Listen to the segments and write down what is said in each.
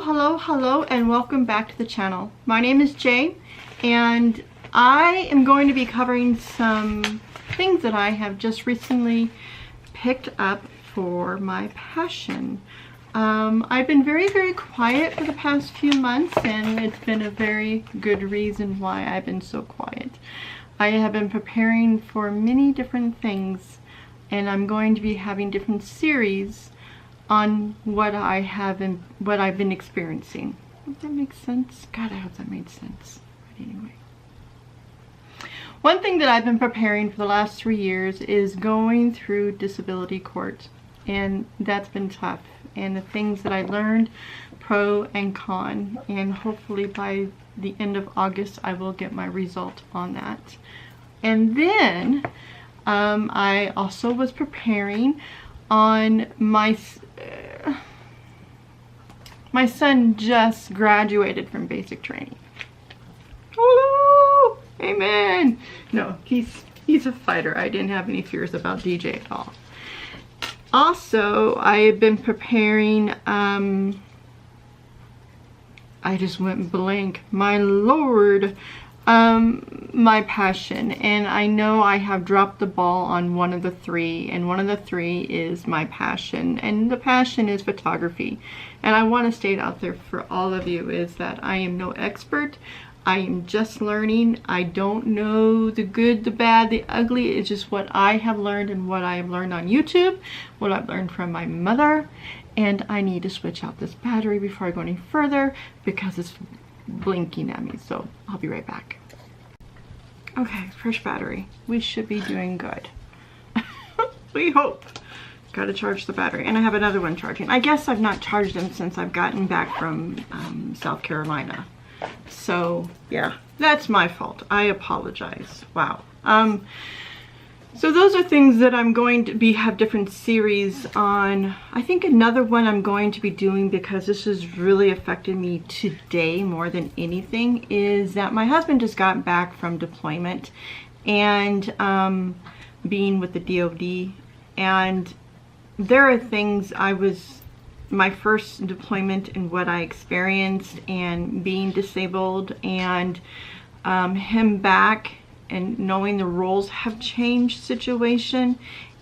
Hello, and welcome back to the channel. My name is Jay, and I am going to be covering some things that I have just recently picked up for my passion. I've been very quiet for the past few months, and it's been a very good reason why I've been so quiet. I have been preparing for many different things, and I'm going to be having different series on what I've been experiencing. Does that make sense? God, I hope that made sense. But anyway. One thing that I've been preparing for the last 3 years is going through disability court. And that's been tough. And the things that I learned, pro and con. And hopefully by the end of August, I will get my result on that. And then I also was preparing on my son just graduated from basic training. Woo! Amen. No, he's a fighter. I didn't have any fears about DJ at all. Also, I have been preparing, I just went blank. My Lord. My passion, and I know I have dropped the ball on one of the three, and one of the three is my passion, and the passion is photography. And I want to state out there for all of you is that I am no expert. I am just learning. I don't know the good, the bad, the ugly. It's just what I have learned and what I have learned on YouTube, what I've learned from my mother. And I need to switch out this battery before I go any further because it's blinking at me, so I'll be right back. Okay, fresh battery. We should be doing good. We hope. Gotta charge the battery, and I have another one charging. I guess I've not charged them since I've gotten back from South Carolina. So yeah, that's my fault. I apologize. Wow. So those are things that I'm going to have different series on. I think another one I'm going to be doing, because this has really affected me today more than anything, is that my husband just got back from deployment and being with the DOD. And there are things my first deployment and what I experienced and being disabled, and him back and knowing the roles have changed situation,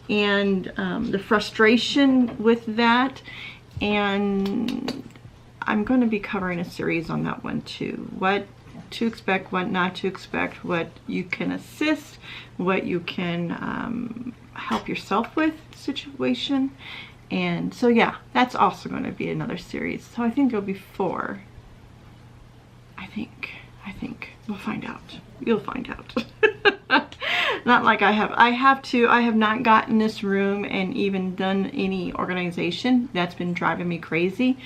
and the frustration with that. And I'm going to be covering a series on that one too. What to expect, what not to expect, what you can assist, what you can help yourself with situation. And so yeah, that's also going to be another series. So I think it'll be 4. I think we'll find out. You'll find out. Not like I have not gotten this room and even done any organization. That's been driving me crazy.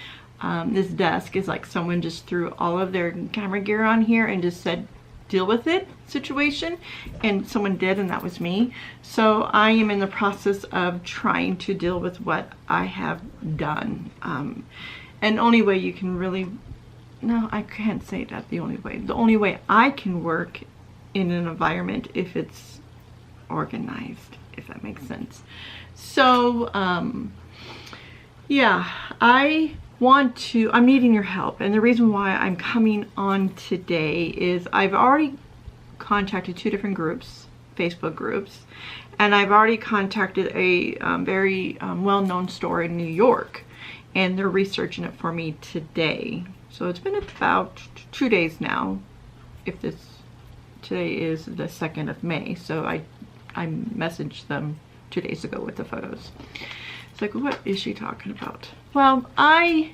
This desk is like someone just threw all of their camera gear on here and just said, deal with it situation. And someone did, and that was me. So I am in the process of trying to deal with what I have done. And only way you can really, no, I can't say that the only way. The only way I can work in an environment if it's organized, if that makes sense. So, yeah, I'm needing your help. And the reason why I'm coming on today is I've already contacted 2 different groups, Facebook groups, and I've already contacted a very well-known store in New York, and they're researching it for me today. So it's been about 2 days now, today is the 2nd of May. So I messaged them 2 days ago with the photos. It's like, what is she talking about? Well, I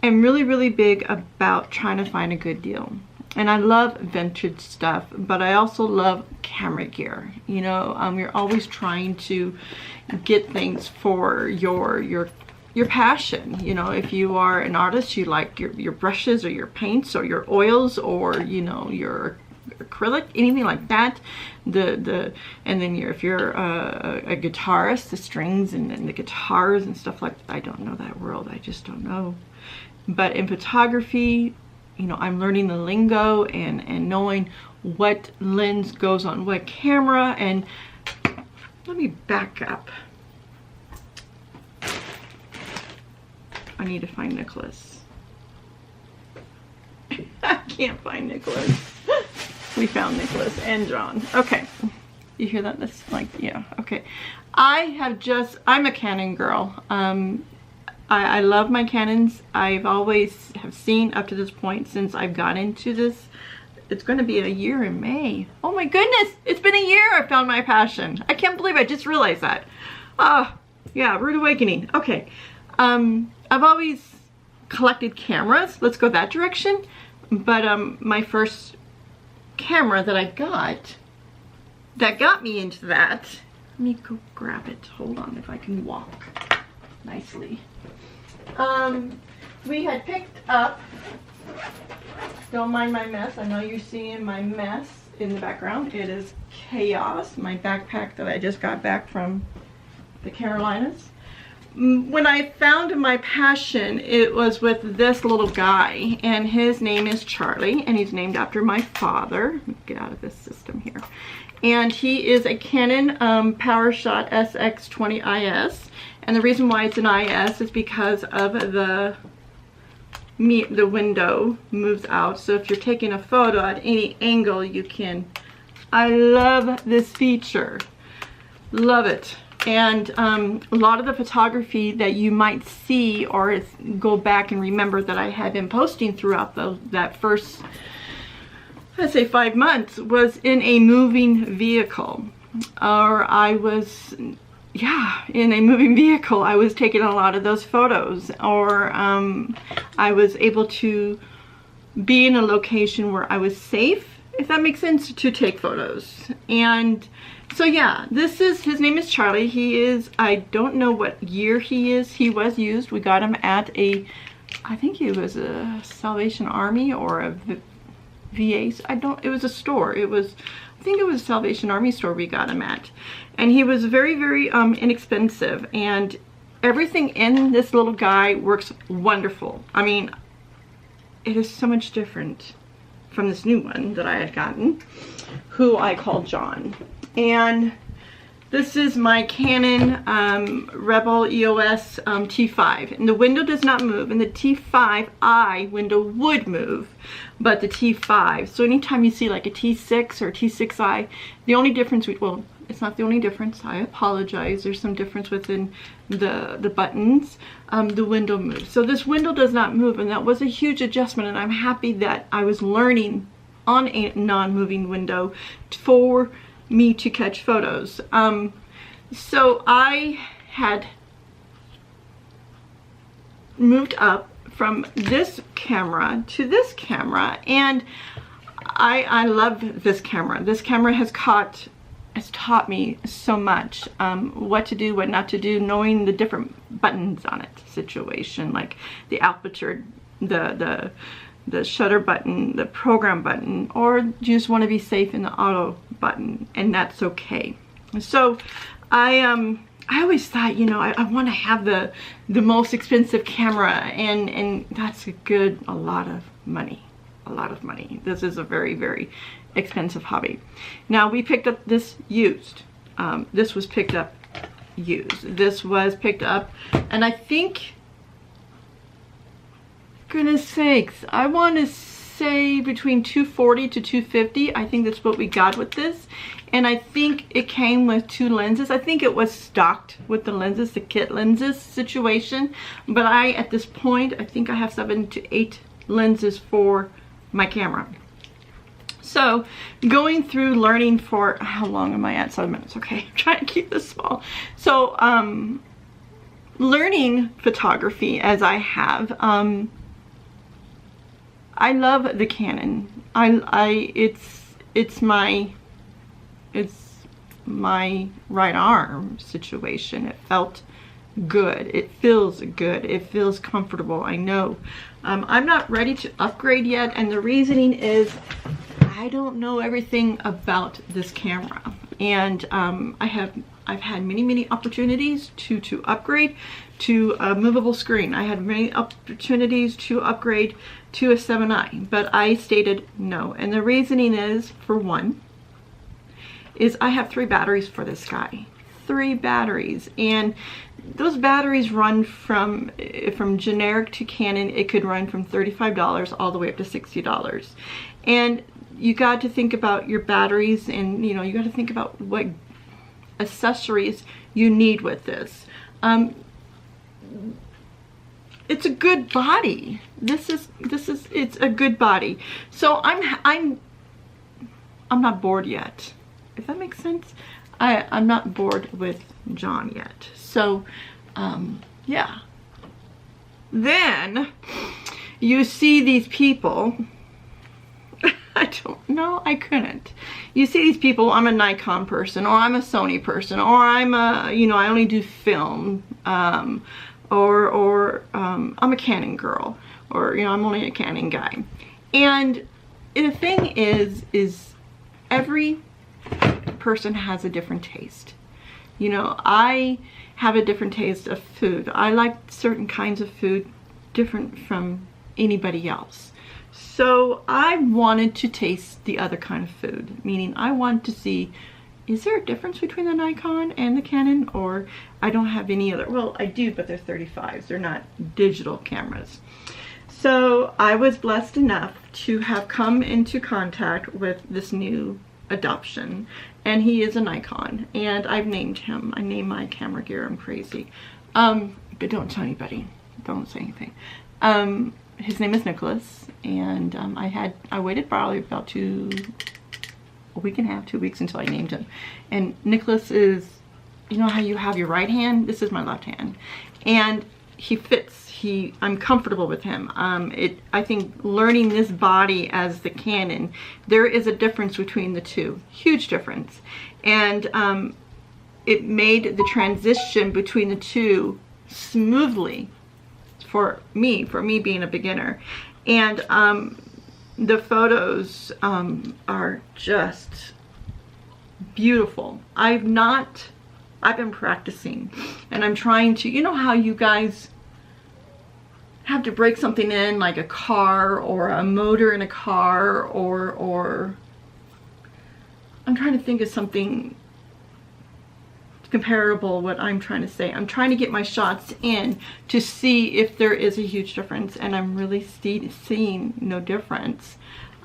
am really big about trying to find a good deal. And I love vintage stuff, but I also love camera gear. You know, you're always trying to get things for your passion. You know, if you are an artist, you like your brushes or your paints or your oils, or you know, your acrylic, anything like that. And then if you're a guitarist, the strings and the guitars and stuff like that. I don't know that world. I just don't know. But in photography, you know, I'm learning the lingo and knowing what lens goes on what camera. And let me back up. I need to find Nicholas. can't find Nicholas. We found Nicholas and John. Okay. You hear that? That's like, yeah, okay. I'm a Canon girl. I love my Canons. I've always have seen up to this point since I've got into this. It's going to be a year in May. Oh my goodness, it's been a year I found my passion. I can't believe I just realized that. Yeah, rude awakening. Okay. I've always collected cameras. Let's go that direction. But my first camera that I got that got me into that, let me go grab it. Hold on, if I can walk nicely. We had picked up, don't mind my mess, I know you're seeing my mess in the background. It is chaos, my backpack that I just got back from the Carolinas. When I found my passion, it was with this little guy, and his name is Charlie, and he's named after my father. Let me get out of this system here. And he is a Canon PowerShot SX20IS, and the reason why it's an IS is because of the window moves out, so if you're taking a photo at any angle, you can. I love this feature, love it. And a lot of the photography that you might see or go back and remember that I had been posting throughout that first, let's say, 5 months was in a moving vehicle. Or I was, yeah, in a moving vehicle. I was taking a lot of those photos. Or I was able to be in a location where I was safe, if that makes sense, to take photos. And so yeah, his name is Charlie. He is, I don't know what year he is. He was used. We got him at I think it was a Salvation Army or a VA. It was a store. I think it was a Salvation Army store we got him at. And he was very, very inexpensive. And everything in this little guy works wonderful. I mean, it is so much different from this new one that I had gotten, who I call John. And this is my Canon Rebel EOS T5, and the window does not move, and the T5i window would move, but the T5, so anytime you see like a T6 or T6i, the only difference, well, it's not the only difference, I apologize, there's some difference within the buttons, the window moves. So this window does not move, and that was a huge adjustment, and I'm happy that I was learning on a non-moving window for me to catch photos. So I had moved up from this camera to this camera, and I love this camera. This camera has taught me so much, what to do, what not to do, knowing the different buttons on it situation, like the aperture, the shutter button, the program button, or you just want to be safe in the auto button, and that's okay. So I always thought, you know, I want to have the most expensive camera, and that's a lot of money. This is a very, very expensive hobby. Now we picked up this used. This was picked up used. This was picked up, and I think, goodness sakes, I want to say between $240 to $250. I think that's what we got with this, and I think it came with 2 lenses. I think it was stocked with the lenses, the kit lenses situation, but at this point, I think I have 7 to 8 lenses for my camera. So going through learning for, how long am I at? 7 minutes. Okay, I'm trying to keep this small. So learning photography as I have, I love the Canon. It's my right arm situation. It felt good. It feels good. It feels comfortable. I know. I'm not ready to upgrade yet, and the reasoning is I don't know everything about this camera, and I've had many opportunities to upgrade to a movable screen. I had many opportunities to upgrade to a 7i, but I stated no. And the reasoning is, for one, is I have 3 batteries for this guy. 3 batteries, and those batteries run from generic to Canon. It could run from $35 all the way up to $60. And you got to think about your batteries, and you know, you got to think about what accessories you need with this. It's a good body. It's a good body. So I'm not bored yet, if that makes sense. I'm not bored with John yet. So yeah. Then you see these people. I don't know, I couldn't. You see these people, I'm a Nikon person, or I'm a Sony person, or I'm a, you know, I only do film, or I'm a Canon girl, or, you know, I'm only a Canon guy. And the thing is every person has a different taste. You know, I have a different taste of food. I like certain kinds of food different from anybody else. So I wanted to taste the other kind of food, meaning I want to see, is there a difference between the Nikon and the Canon? Or I don't have any other, well, I do, but they're 35s. They're not digital cameras. So I was blessed enough to have come into contact with this new adoption, and he is a Nikon, and I've named him. I named my camera gear. I'm crazy. But don't tell anybody. Don't say anything. His name is Nicholas, and I waited probably about a week and a half, 2 weeks until I named him. And Nicholas is, you know how you have your right hand? This is my left hand, and he fits. I'm comfortable with him. I think learning this body as the Canon, there is a difference between the two, huge difference, and it made the transition between the two smoothly for me being a beginner. And the photos are just beautiful. I've been practicing, and I'm trying to, you know how you guys have to break something in, like a car or a motor in a car, or I'm trying to think of something comparable. What I'm trying to say, I'm trying to get my shots in to see if there is a huge difference, and I'm really seeing no difference.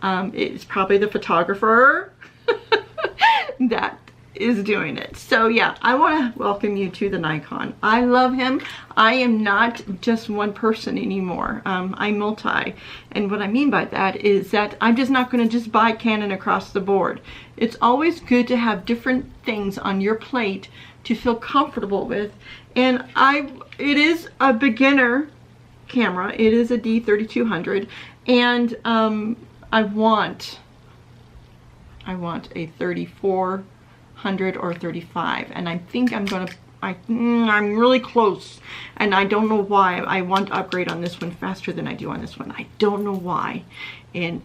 It's probably the photographer that is doing it. So yeah, I want to welcome you to the Nikon. I love him. I am not just one person anymore. I'm multi, and what I mean by that is that I'm just not going to just buy Canon across the board. It's always good to have different things on your plate to feel comfortable with. And it is a beginner camera. It is a D3200, and I want a 3400 or 35, and I think I'm really close, and I don't know why. I want to upgrade on this one faster than I do on this one. I don't know why, and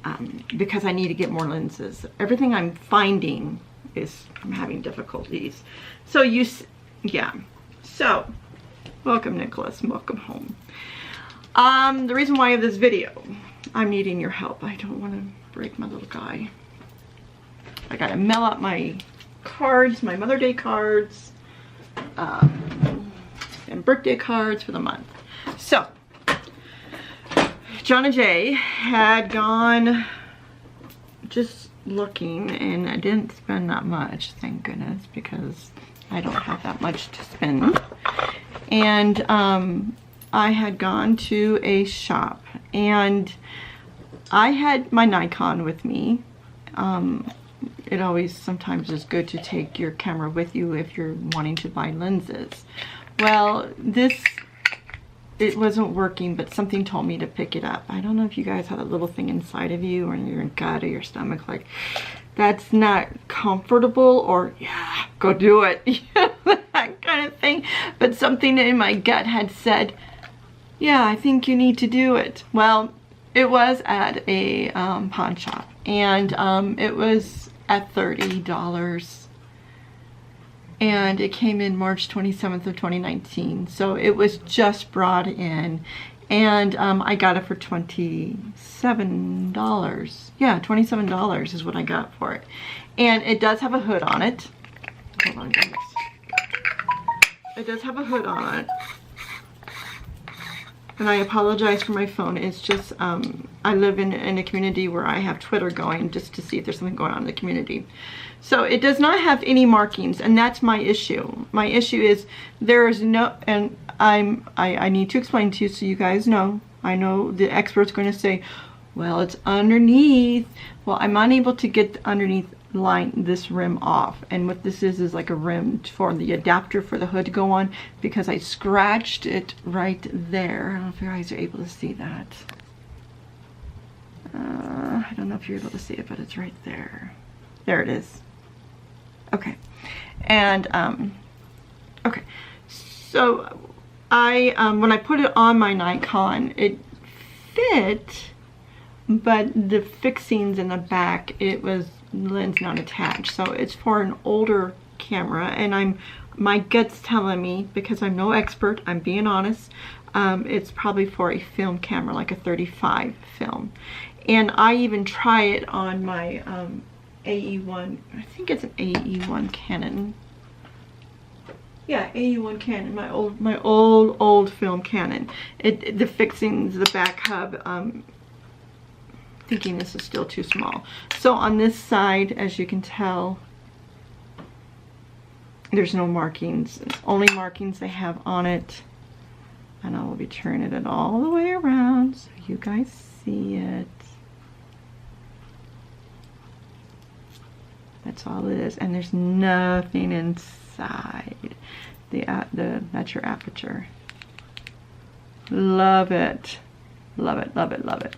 because I need to get more lenses. Everything I'm finding is I'm having difficulties. So yeah. So welcome, Nicholas. Welcome home. The reason why I have this video, I'm needing your help. I don't want to break my little guy. I gotta mail out my cards, my Mother Day cards, and birthday cards for the month. So John and Jay had gone just looking, and I didn't spend that much, thank goodness, because I don't have that much to spend. And I had gone to a shop, and I had my Nikon with me. It always sometimes is good to take your camera with you if you're wanting to buy lenses. Well, it wasn't working, but something told me to pick it up. I don't know if you guys have a little thing inside of you or in your gut or your stomach, like, that's not comfortable, or yeah, go do it, that kind of thing. But something in my gut had said, yeah, I think you need to do it. Well, it was at a pawn shop, and it was at $30, and it came in March 27th of 2019, so it was just brought in, and I got it for $27. Yeah, $27 is what I got for it, and it does have a hood on it. Hold on, guys. It does have a hood on it. And I apologize for my phone. It's just, I live in a community where I have Twitter going just to see if there's something going on in the community. So it does not have any markings, and that's my issue. My issue is there is no, and I need to explain to you so you guys know. I know the expert's going to say, well, it's underneath. Well, I'm unable to get the underneath this rim off, and what this is like a rim for the adapter for the hood to go on, because I scratched it right there. I don't know if you guys are able to see that. I don't know if you're able to see it, but it's right there. There it is. Okay. And okay, so I when I put it on my Nikon, it fit, but the fixings in the back, it was lens not attached. So it's for an older camera, and my gut's telling me, because I'm no expert, I'm being honest, it's probably for a film camera, like a 35 film. And I even try it on my AE1, I think it's an AE1 Canon. Yeah, AE1 Canon, my old film Canon. The fixings, the back hub, thinking this is still too small. So on this side, as you can tell, there's no markings. Only markings they have on it. And I will be turning it all the way around so you guys see it. That's all it is. And there's nothing inside. That's your aperture. Love it. Love it, love it, love it.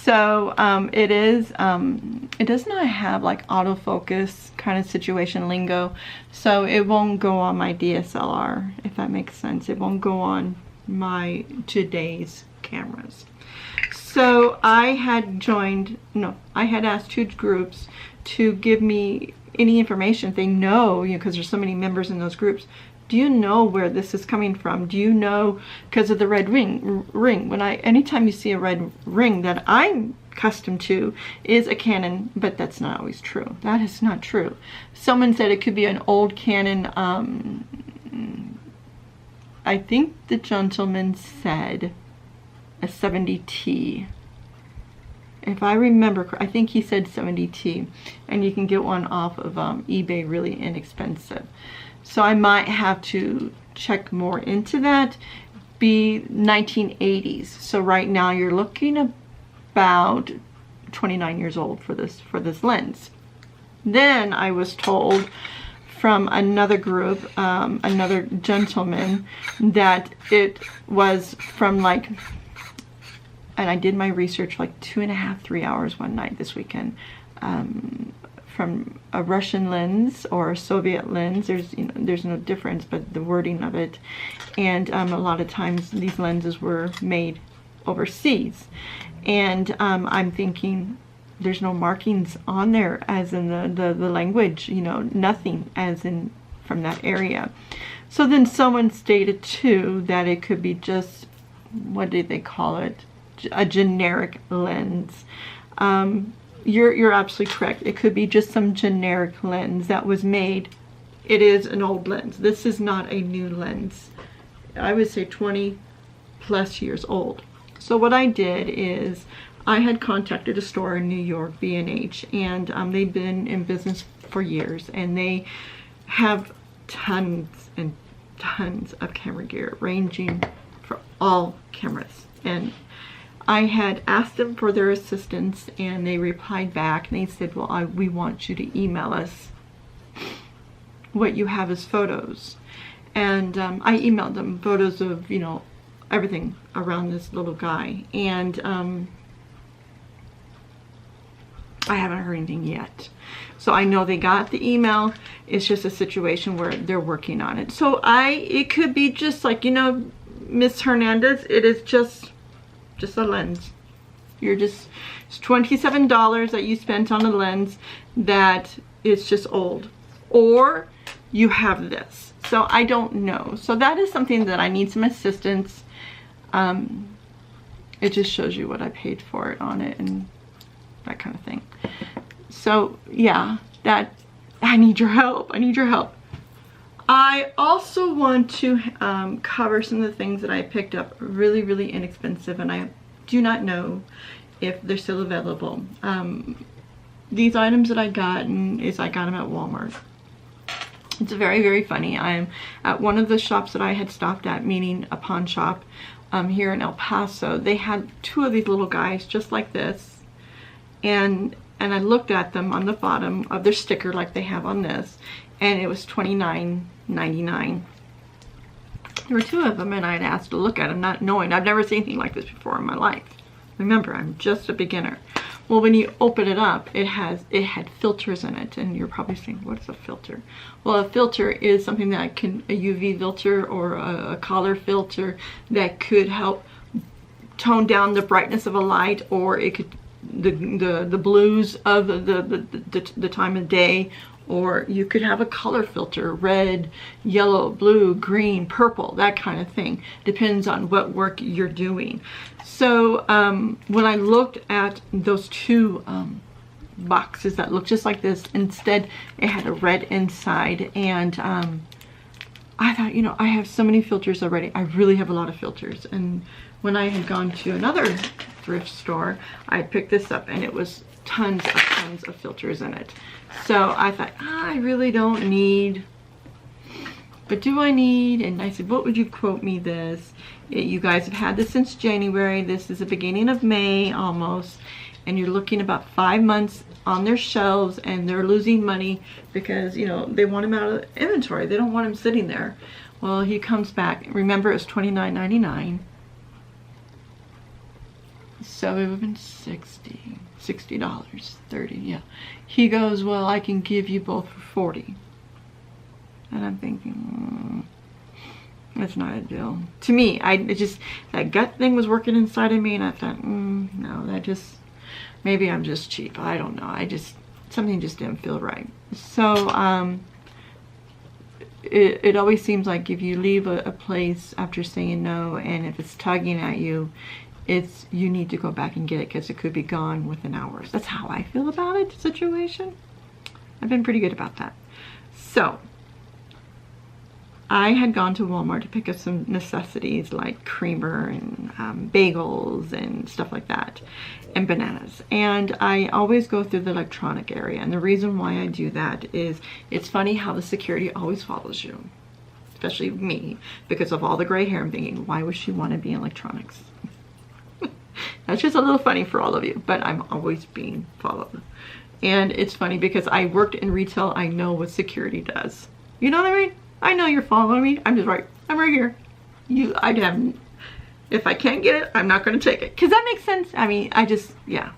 So it does not have like autofocus kind of situation lingo, so it won't go on my DSLR, if that makes sense. It won't go on my today's cameras. So I had asked 2 groups to give me any information they know, because there's so many members in those groups. Do you know where this is coming from? Do you know, because of the red ring? Anytime you see a red ring that I'm accustomed to is a Canon, but that's not always true. That is not true. Someone said it could be an old Canon. I think the gentleman said a 70T. If I remember, I think he said 70T, and you can get one off of eBay really inexpensive. So I might have to check more into that. Be 1980s. So right now you're looking about 29 years old for this lens. Then I was told from another group, another gentleman, that it was from like, and I did my research like 2.5, 3 hours one night this weekend, from a Russian lens or a Soviet lens. There's no difference, but the wording of it. And a lot of times these lenses were made overseas, and I'm thinking there's no markings on there as in the language, nothing as in from that area. So then someone stated too that it could be just, what did they call it, a generic lens. You're absolutely correct. It could be just some generic lens that was made. It is an old lens. This is not a new lens. I would say 20 plus years old. So what I did is I had contacted a store in New York, B&H, and they've been in business for years, and they have tons and tons of camera gear, ranging for all cameras. And I had asked them for their assistance, and they replied back and they said, well, we want you to email us what you have as photos. And I emailed them photos of, everything around this little guy. And I haven't heard anything yet. So I know they got the email. It's just a situation where they're working on it. So it could be just like, Miss Hernandez, it is just a lens. It's $27 that you spent on a lens that is just old, or you have this. So I don't know. So that is something that I need some assistance. It just shows you what I paid for it on it and that kind of thing. So yeah, I need your help. I need your help. I also want to cover some of the things that I picked up really, really inexpensive, and I do not know if they're still available. These items that I got them at Walmart. It's very, very funny. I'm at one of the shops that I had stopped at, meaning a pawn shop here in El Paso. They had two of these little guys just like this, and I looked at them on the bottom of their sticker like they have on this, and it was $29.99. There were two of them, and I had asked to look at them, not knowing. I've never seen anything like this before in my life. Remember, I'm just a beginner. Well, when you open it up, it had filters in it, and you're probably saying, what is a filter? Well, a filter is something that can, a UV filter or a color filter that could help tone down the brightness of a light, or it could the blues of the time of day, or you could have a color filter, red, yellow, blue, green, purple, that kind of thing. Depends on what work you're doing. So when I looked at those two boxes that looked just like this, instead it had a red inside, and I thought, you know, I have so many filters already. I really have a lot of filters. And when I had gone to another thrift store, I picked this up, and it was tons of filters in it. So I thought, I really don't need, but do I need? And I said, what would you quote me this? You guys have had this since January. This is the beginning of May almost, and you're looking about 5 months on their shelves, and they're losing money because, you know, they want them out of inventory. They don't want them sitting there. Well, he comes back. Remember, it's $29.99. So it would have been $60, $30, yeah. He goes, well, I can give you both for $40. And I'm thinking, that's not a deal. To me, that gut thing was working inside of me, and I thought, no, maybe I'm just cheap. I don't know. Something just didn't feel right. So, it always seems like if you leave a place after saying no, and if it's tugging at you, you need to go back and get it, because it could be gone within hours. That's how I feel about it, situation. I've been pretty good about that. So I had gone to Walmart to pick up some necessities like creamer and bagels and stuff like that, and bananas. And I always go through the electronic area, and the reason why I do that is it's funny how the security always follows you, especially me, because of all the gray hair. I'm thinking, why would she want to be in electronics? That's just a little funny for all of you, but I'm always being followed. And it's funny because I worked in retail. I know what security does. You know what I mean? I know you're following me. I'm right here. If I can't get it, I'm not going to take it. Because that makes sense. I mean, yeah.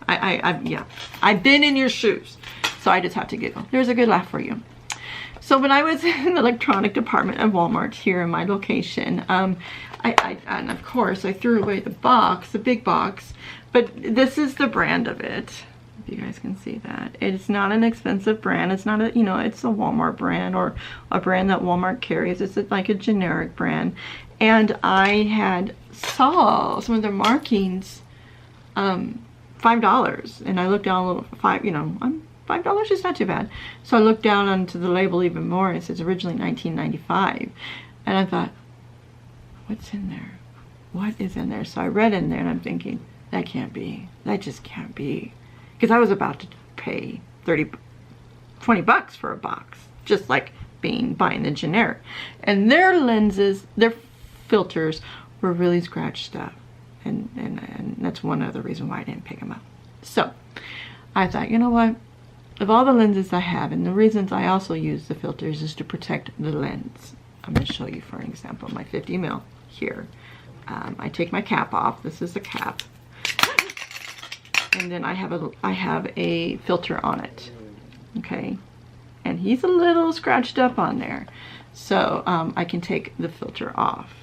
I've been in your shoes. So I just have to giggle. There's a good laugh for you. So when I was in the electronic department at Walmart here in my location, and of course I threw away the big box, but this is the brand of it. If you guys can see that. It's not an expensive brand. It's not a, you know, it's a Walmart brand or a brand that Walmart carries. It's like a generic brand. And I saw some of their markings, $5. And I looked down a little, $5 is not too bad. So I looked down onto the label even more, and it says originally $19.95. And I thought, what's in there? What is in there? So I read in there, and I'm thinking, that can't be. That just can't be. Because I was about to pay $20 for a box, just like buying the generic. And their lenses, their filters were really scratched up. And that's one other reason why I didn't pick them up. So I thought, you know what? Of all the lenses I have, and the reasons I also use the filters is to protect the lens. I'm going to show you for an example, my 50 mil here. I take my cap off. This is the cap. And then I have a filter on it. Okay. And he's a little scratched up on there. So I can take the filter off.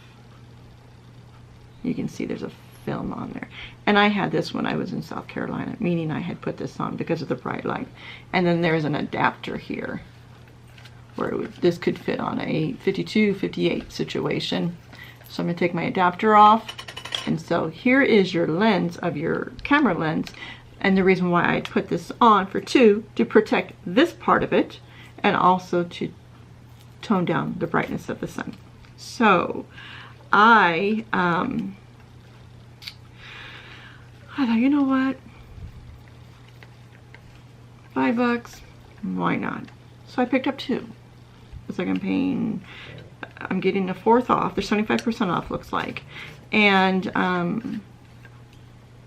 You can see there's a film on there. And I had this when I was in South Carolina, meaning I had put this on because of the bright light. And then there's an adapter here where this could fit on a 52, 58 situation. So I'm going to take my adapter off. And so here is your lens of your camera lens. And the reason why I put this on for 2, to protect this part of it, and also to tone down the brightness of the sun. So I thought, you know what, $5, why not? So I picked up 2. It's like I'm getting a 4th off. They're 75% off, looks like. And,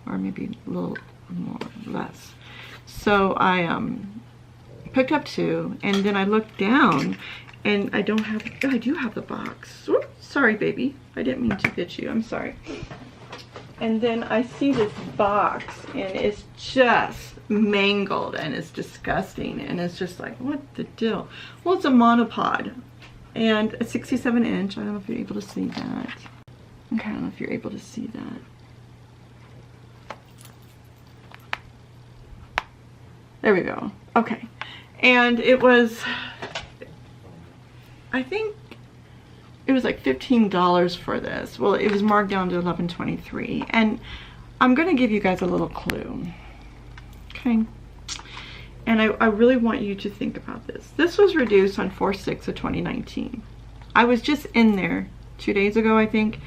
or maybe a little more, less. So I picked up 2, and then I looked down, and I do have the box. Oops, sorry, baby. I didn't mean to hit you. I'm sorry. And then I see this box, and it's just mangled, and it's disgusting, and it's just like, what the deal? Well, it's a monopod, and a 67 inch. I don't know if you're able to see that. Okay, I don't know if you're able to see that. There we go. Okay. And it was, I think it was like $15 for this. Well, it was marked down to $11.23. And I'm going to give you guys a little clue. Okay. And I really want you to think about this. This was reduced on 4/6 of 2019. I was just in there 2 days ago, I think.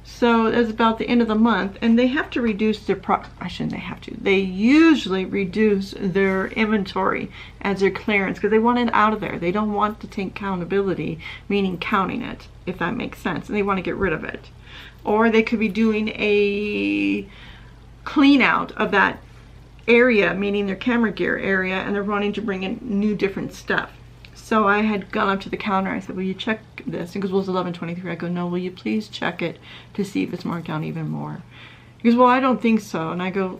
So it was about the end of the month, and they have to reduce their they usually reduce their inventory as their clearance because they want it out of there. They don't want to take accountability, meaning counting it, if that makes sense, and they want to get rid of it. Or they could be doing a clean out of that area, meaning their camera gear area, and they're wanting to bring in new different stuff. So I had gone up to the counter. I said, will you check this? He goes, well, it's $11.23. I go, no, will you please check it to see if it's marked down even more? He goes, well, I don't think so. And I go,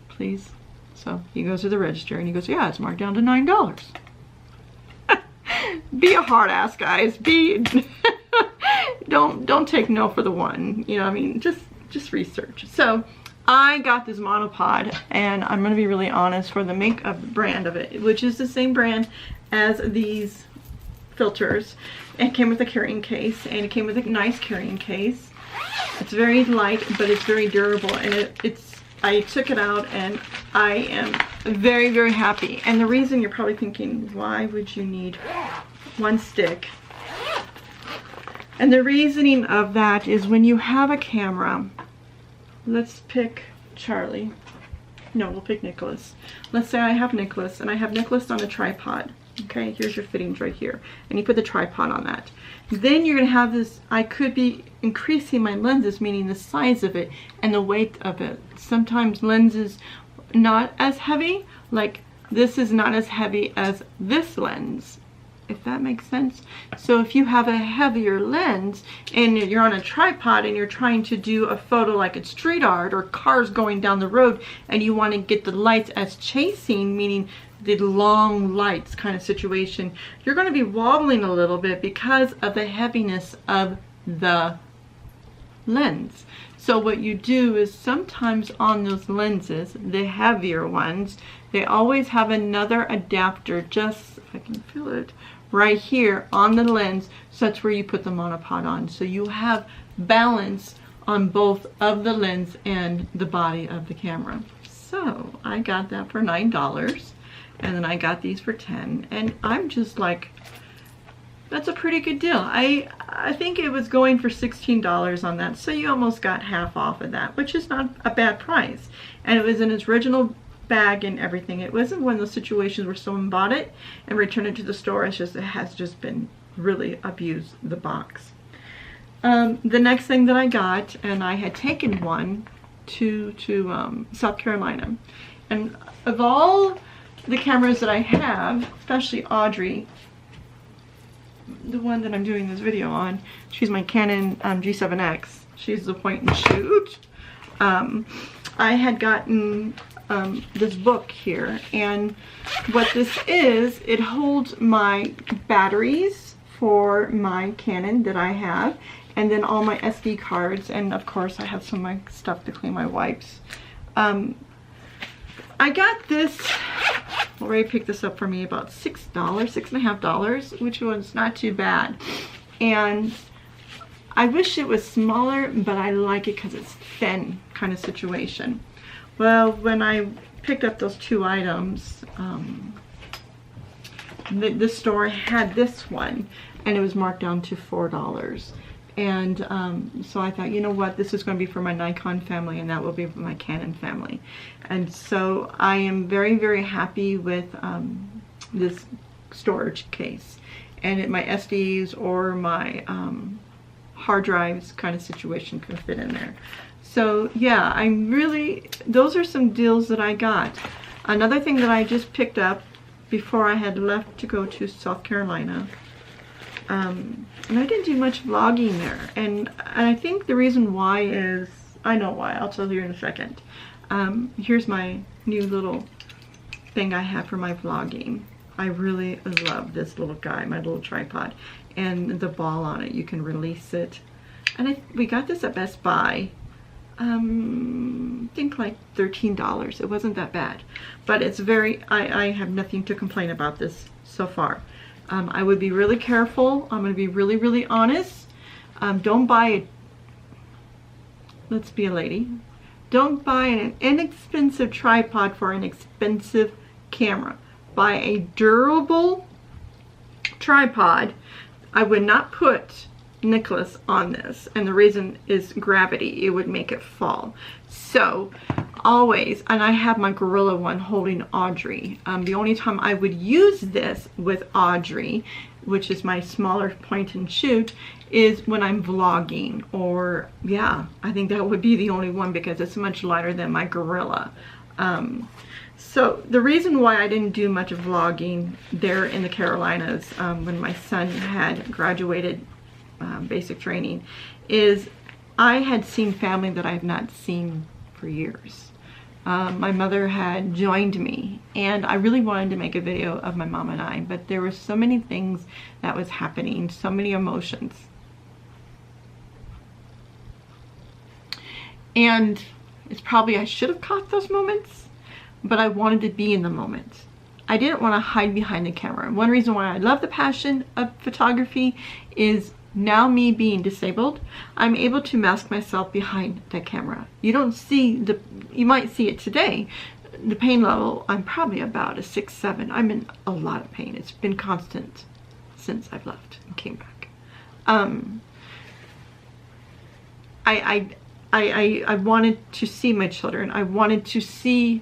please. So he goes to the register and he goes, yeah, it's marked down to $9. Be a hard ass, guys. Don't take no for the one. You know, I mean, just research. So I got this monopod, and I'm going to be really honest, for the make of the brand of it, which is the same brand as these filters. It came with a carrying case, and it came with a nice carrying case. It's very light, but it's very durable, and I took it out, and I am very, very happy. And the reason, you're probably thinking, why would you need one stick? And the reasoning of that is when you have a camera, let's pick Charlie. No, we'll pick Nicholas. Let's say I have Nicholas, and I have Nicholas on a tripod. Okay, here's your fittings right here. And you put the tripod on that. Then you're going to have this, I could be increasing my lenses, meaning the size of it and the weight of it. Sometimes lenses not as heavy, like this is not as heavy as this lens, if that makes sense. So if you have a heavier lens and you're on a tripod and you're trying to do a photo like it's street art or cars going down the road, and you want to get the lights as chasing, meaning the long lights kind of situation, you're going to be wobbling a little bit because of the heaviness of the lens. So what you do is sometimes on those lenses, the heavier ones, they always have another adapter, just, if I can feel it, right here on the lens. So that's where you put the monopod on. So you have balance on both of the lens and the body of the camera. So I got that for $9. And then I got these for $10, and I'm just like, that's a pretty good deal. I think it was going for $16 on that, so you almost got half off of that, which is not a bad price. And it was in its original bag and everything. It wasn't one of those situations where someone bought it and returned it to the store. It's just, it has just been really abused, the box. The next thing that I got, and I had taken one to South Carolina, and of all the cameras that I have, especially Audrey, the one that I'm doing this video on, she's my Canon G7X. She's the point and shoot. I had gotten this book here, and what this is, it holds my batteries for my Canon that I have, and then all my SD cards, and of course I have some of my stuff to clean my wipes. I got this, well, Ray picked this up for me about $6, $6.50, which was not too bad. And I wish it was smaller, but I like it because it's thin kind of situation. Well, when I picked up those two items, the store had this one, and it was marked down to $4. And so I thought, you know what, this is going to be for my Nikon family, and that will be for my Canon family. And so I am very, very happy with this storage case, and my SDs or my hard drives kind of situation can fit in there. So yeah, those are some deals that I got. Another thing that I just picked up before I had left to go to South Carolina, and I didn't do much vlogging there, and I think the reason why is, I know why, I'll tell you in a second. Here's my new little thing I have for my vlogging. I really love this little guy, my little tripod, and the ball on it, you can release it. And we got this at Best Buy, I think like $13. It wasn't that bad, but it's I have nothing to complain about this so far. I would be really careful. I'm going to be really, really honest. Don't buy it. Let's be a lady. Don't buy an inexpensive tripod for an expensive camera. Buy a durable tripod. I would not put Nicholas on this, and the reason is gravity. It would make it fall. So always, and I have my Gorilla one holding Audrey. The only time I would use this with Audrey, which is my smaller point and shoot, is when I'm vlogging, or yeah, I think that would be the only one because it's much lighter than my Gorilla. So the reason why I didn't do much vlogging there in the Carolinas when my son had graduated basic training is I had seen family that I have not seen for years. My mother had joined me, and I really wanted to make a video of my mom and I, but there were so many things that was happening, so many emotions. And it's probably, I should have caught those moments, but I wanted to be in the moment. I didn't want to hide behind the camera. One reason why I love the passion of photography is now me being disabled, I'm able to mask myself behind the camera. You don't see you might see it today. The pain level, I'm probably about a 6, 7. I'm in a lot of pain. It's been constant since I've left and came back. I wanted to see my children. I wanted to see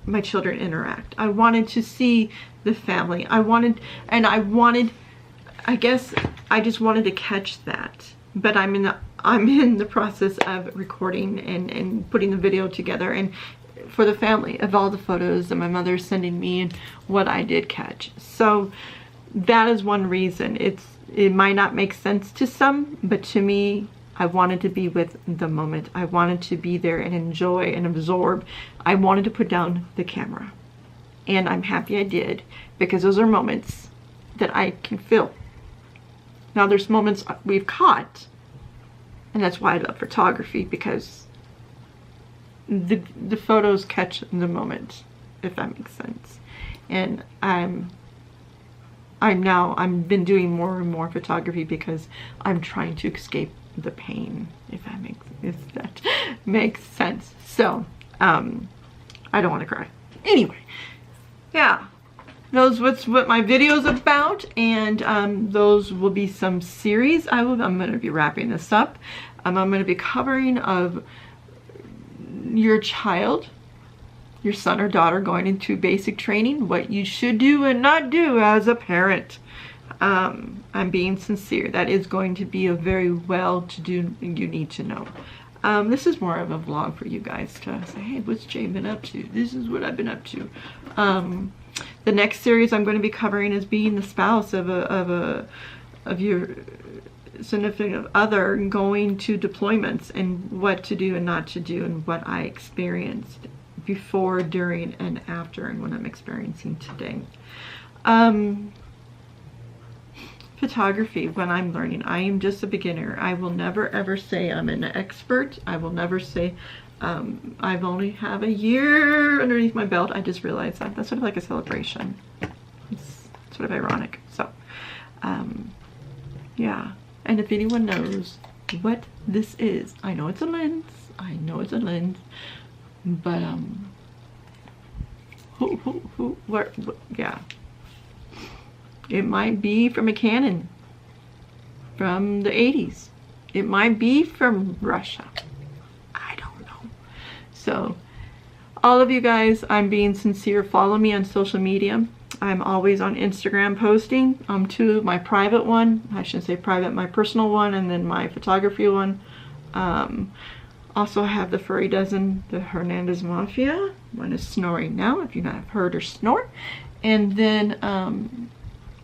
my children interact. I wanted to see the family. I guess I just wanted to catch that. But I'm in the process of recording and putting the video together, and for the family, of all the photos that my mother's sending me and what I did catch. So that is one reason. It might not make sense to some, but to me, I wanted to be with the moment. I wanted to be there and enjoy and absorb. I wanted to put down the camera, and I'm happy I did, because those are moments that I can feel. Now there's moments we've caught, and that's why I love photography, because the photos catch the moment, if that makes sense. And I've been doing more and more photography because I'm trying to escape the pain, if that makes sense. So I don't want to cry. Anyway, yeah. Knows what my video's about, and those will be some series. I'm going to be wrapping this up. I'm going to be covering of your child, your son or daughter going into basic training, what you should do and not do as a parent. I'm being sincere. That is going to be a very well-to-do, you need to know. This is more of a vlog for you guys to say, hey, what's Jay been up to? This is what I've been up to. The next series I'm going to be covering is being the spouse of your significant other going to deployments, and what to do and not to do, and what I experienced before, during, and after, and what I'm experiencing today. Photography, when I'm learning, I am just a beginner. I will never ever say I'm an expert. I will never say I've only have a year underneath my belt. I just realized that. That's sort of like a celebration. It's sort of ironic. So, yeah. And if anyone knows what this is, I know it's a lens. I know it's a lens. But, Where, yeah. It might be from a cannon from the 80s. It might be from Russia. I don't know. So, all of you guys, I'm being sincere. Follow me on social media. I'm always on Instagram posting. To my private one. I shouldn't say private, my personal one, and then my photography one. Also, I have the Furry Dozen, the Hernandez Mafia. One is snoring now, if you've not heard her snore. And then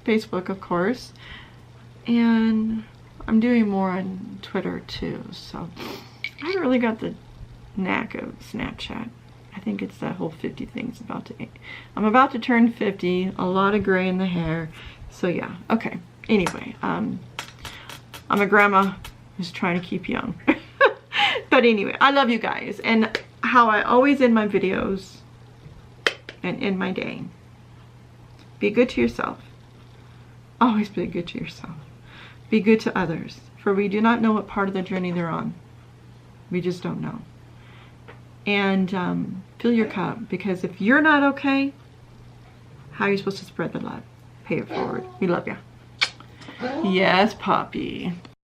Facebook, of course. And I'm doing more on Twitter too. So I haven't really got the knack of Snapchat. I think it's that whole 50 thing's about to. I'm about to turn 50. A lot of gray in the hair. So yeah. Okay. Anyway, I'm a grandma who's trying to keep young. But anyway, I love you guys, and how I always end my videos and end my day. Be good to yourself. Always be good to yourself. Be good to others, for we do not know what part of the journey they're on. We just don't know. And fill your cup, because if you're not okay, how are you supposed to spread the love? Pay it forward. We love you. Yes, Poppy.